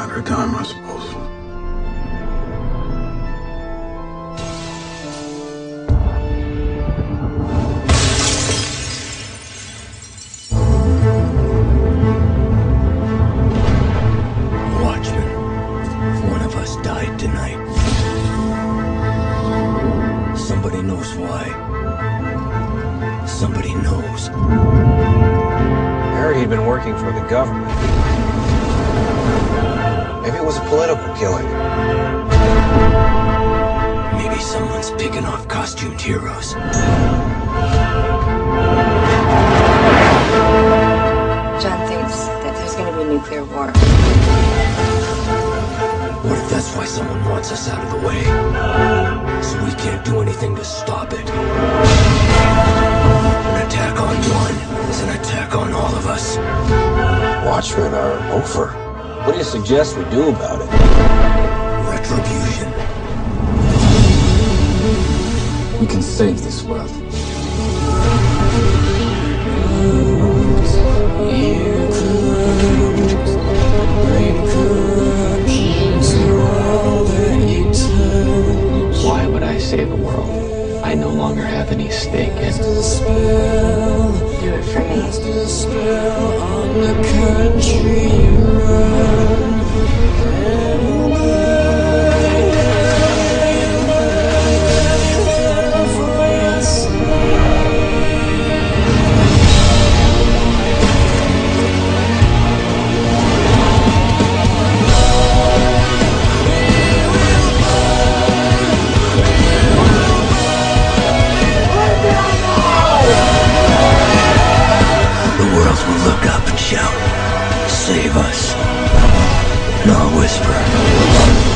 matter of time, I suppose. Watchman, one of us died tonight. Somebody knows why. Somebody knows. I heard he'd been working for the government. Maybe it was a political killing. Maybe someone's picking off costumed heroes. John thinks that there's going to be nuclear war. What if that's why someone wants us out of the way? So we can't do anything to stop it. An attack on one is an attack on all of us. Watchmen are over. What do you suggest we do about it? Retribution. We can save this world. Why would I save the world? I no longer have any stake in it. Do it for me. The world will look up and shout, "Save us!" Not whisper.